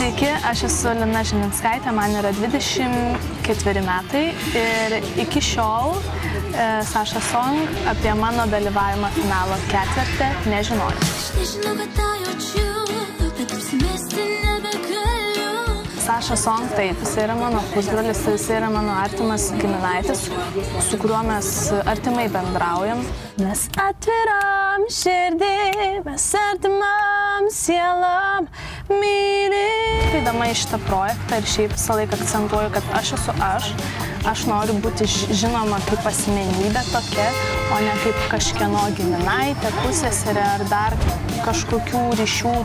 Sveiki, aš esu Lina Žilinskaitė, man yra 24 metai ir iki šiol Sasha Song apie mano dalyvavimą finalo ketverte nežinojo. Sasha Song, taip, jis yra mano pusbrolis, jis yra mano artimas giminaitis, su kuriuo mes artimai bendraujam. Mes atviram širdį, mes artimam sielam mylim. Eidama į šitą projektą ir šiaip visą laiką akcentuoju, kad aš esu aš noriu būti žinoma kaip asmenybė tokia, o ne kaip kažkieno giminaitė, pusseserė ar dar kažkokių ryšių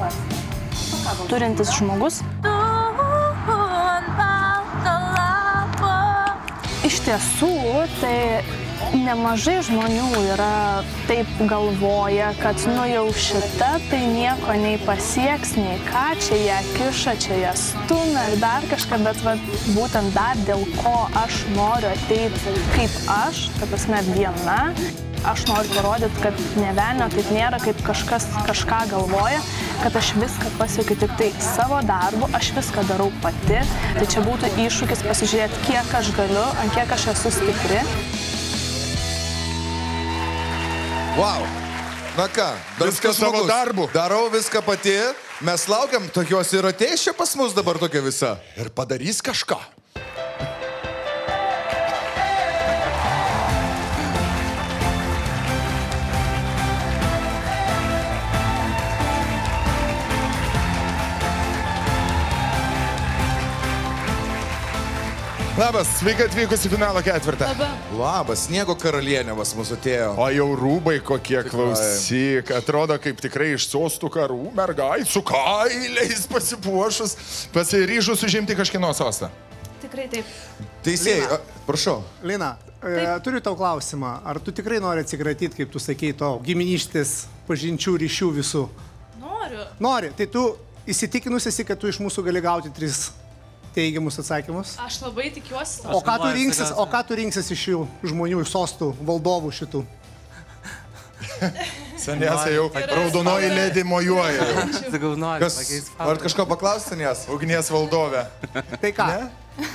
turintis žmogus. Iš tiesų, tai nemažai žmonių yra taip galvoja, kad nu jau šita tai nieko nei pasieks, nei ką, čia ją kiša, čia ją stumia ir dar kažką, bet būtent dar dėl ko aš noriu ateiti kaip aš, ta prasme viena. Aš noriu parodyti, kad ne velnio taip nėra, kaip kažkas kažką galvoja, kad aš viską pasiekiu tik tai savo darbu, aš viską darau pati. Tai čia būtų iššūkis pasižiūrėti, kiek aš galiu, ant kiek aš esu stipri. Wow! Na ką, viską savo darbu. Darau viską pati. Mes laukiam tokios ir ateis čia pas mus dabar tokia visa. Ir padarys kažką. Labas, sveika atvykus į finalo ketvirtą. Labas, sniego karalienė pas mus atėjo. O jau rūbai kokie, klausyk. Atrodo kaip tikrai iš sostų karų mergai su kailiais pasipuošus, pasiryžus užimti kažkieno sostą. Tikrai taip. Teisėjai, prašau. Lina, turiu tau klausimą. Ar tu tikrai nori atsikratyti, kaip tu sakei, to giminištės pažinčių ryšių visų? Noriu. Nori. Tai tu įsitikinus esi, kad tu iš mūsų gali gauti 3 teigiamus atsakymus? Aš labai tikiuosi. O ką tu rinksis iš šių žmonių, iš sostų, valdovų šitų? Seniausiai jau raudonoji ledį mojuoja. Norit kažko paklausti, Senias? Ugnies valdovė. Tai ką?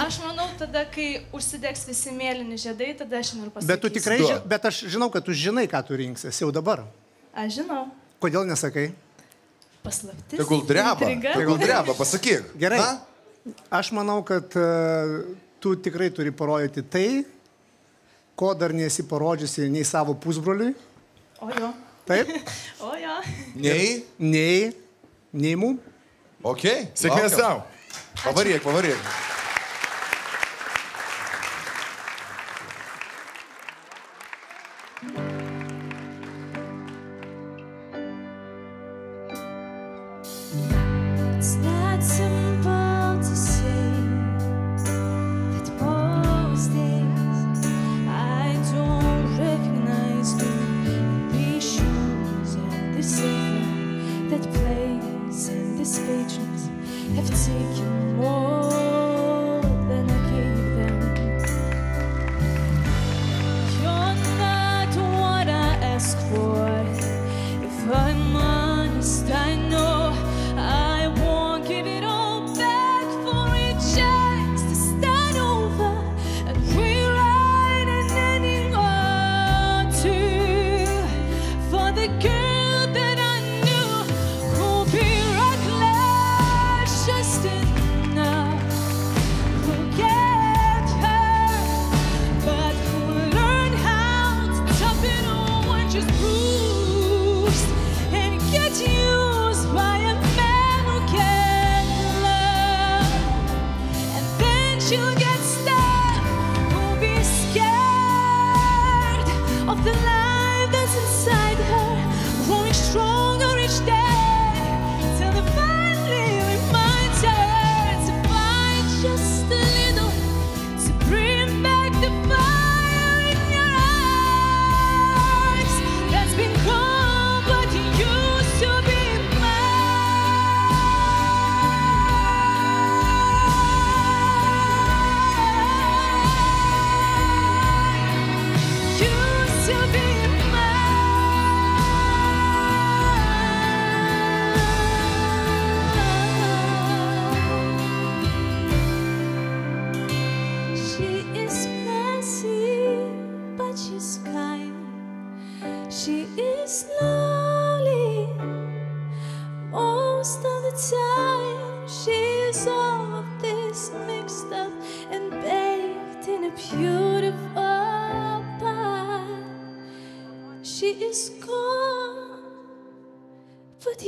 Aš manau, tada, kai užsidegs visi mėlyni žiedai, tada aš noriu pasakyti. Bet tu tikrai, bet aš žinau, kad tu žinai, ką tu rinksies jau dabar. Aš žinau. Kodėl nesakai? Paslaptis. Tegul dreba, pasakyk. Gerai. Aš manau, kad tu tikrai turi parodyti tai, ko dar nesi parodžiusi nei savo pusbroliui. O jo. Taip? O jo. Nei mum. Ok. Sėkmės tau. Pavaryk.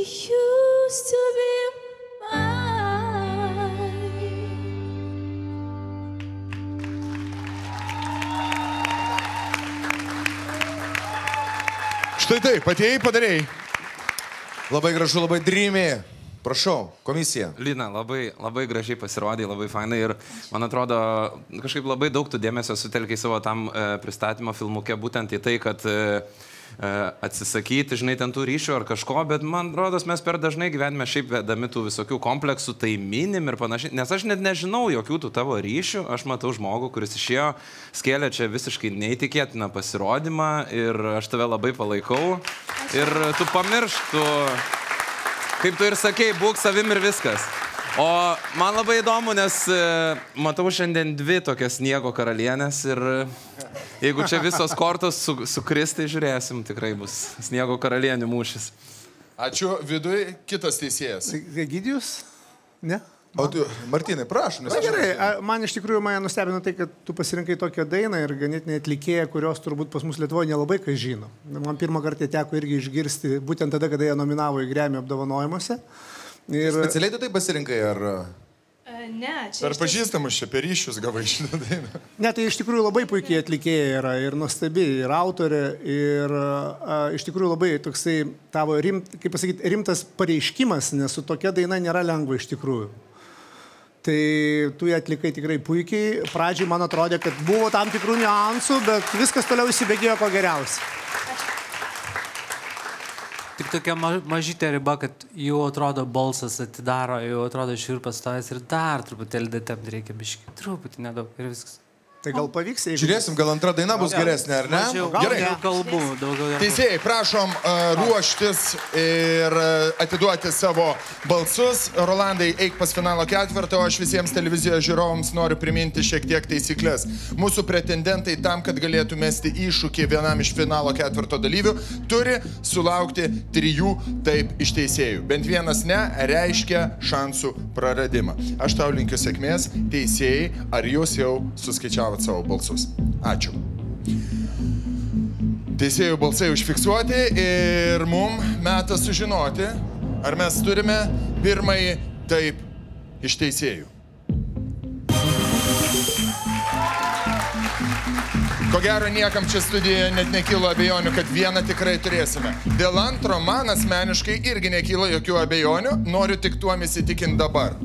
used to be mine. Štai taip, atėjai, padarėjai. Labai gražu, labai dreamy. Prašau, komisija. Lina, labai gražiai pasirodė, labai fainai ir man atrodo, kažkaip labai daug tu dėmesio sutelkiai savo tam pristatymo filmuke, būtent į tai, kad atsisakyti, žinai, ten tų ryšių ar kažko, bet man rodos, mes per dažnai gyvenime šiaip vedami tų visokių kompleksų, tai minim ir panašiai, nes aš net nežinau jokių tų tavo ryšių, aš matau žmogų, kuris išėjo, skėlė čia visiškai neįtikėtiną pasirodymą ir aš tave labai palaikau ir tu pamiršk, kaip tu ir sakei, būk savim ir viskas. O man labai įdomu, nes matau šiandien dvi tokias sniego karalienės ir jeigu čia visos kortos sukris, tai žiūrėsim, tikrai bus sniego karalienių mūšis. Ačiū, vidui kitas teisėjas. Egidijus? Ne? O tu, Martynai, prašom. Na gerai, man iš tikrųjų mane nustebino tai, kad tu pasirinkai tokią dainą ir ganėtinai atlikėją, kurios turbūt pas mus Lietuvoje nelabai kas žino. Man pirmą kartą teko irgi išgirsti, būtent tada, kada jie nominavo į Grammy apdovanojimuose. Ir... Specialiai tu tai pasirinkai, ar... Ne, čia... Per pažįstamus čia, per ryšius gavai šitą dainą. Ne, tai iš tikrųjų labai puikiai atlikėja yra ir nuostabi, ir autorė, ir iš tikrųjų labai toksai tavo rimtas pareiškimas, nes su tokia daina nėra lengva iš tikrųjų. Tai tu ją atlikai tikrai puikiai. Pradžiai man atrodė, kad buvo tam tikrų niuansų, bet viskas toliau įsibėgėjo ko geriausia. Tik tokia mažytė riba, kad jau atrodo balsas atidaro, jau atrodo šiurpas stovės ir dar truputėlį detempt reikia biškį. Truputį nedaug ir viskas. Tai gal pavyks, jeigu... Žiūrėsim, gal antra daina bus geresnė, ar ne? Gerai. Kalbų, daugiau. Teisėjai, prašom ruoštis ir atiduoti savo balsus. Rolandai, eik pas finalo ketvirtą, o aš visiems televizijos žiūrovams noriu priminti šiek tiek taisyklės. Mūsų pretendentai tam, kad galėtų mesti iššūkį vienam iš finalo ketvirto dalyvių, turi sulaukti 3 taip iš teisėjų. Bent vienas ne reiškia šansų praradimą. Aš tau linkiu sėkmės. Teisėjai, ar jūs jau suskaičiavote savo balsus? Ačiū. Teisėjų balsai užfiksuoti ir mum metas sužinoti, ar mes turime pirmąjį taip iš teisėjų. Ko gero, niekam čia studijoje net nekilo abejonių, kad vieną tikrai turėsime. Dėl antro man asmeniškai irgi nekyla jokių abejonių, noriu tik tuom įsitikinti dabar.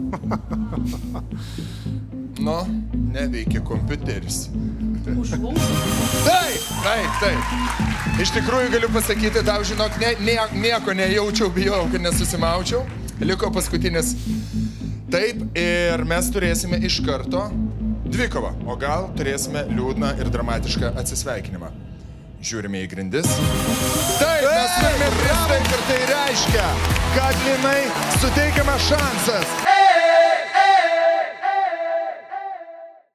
Nu, neveikia kompiuteris. Taip. Iš tikrųjų galiu pasakyti, tau žinok, nieko nejaučiau, bijau, kad nesusimaučiau. Liko paskutinis. Taip, ir mes turėsime iš karto dvikovą, o gal turėsime liūdną ir dramatišką atsisveikinimą. Žiūrime į grindis. Taip, mes turime pristaikti ir tai reiškia, kad Linai suteikiamas šansas.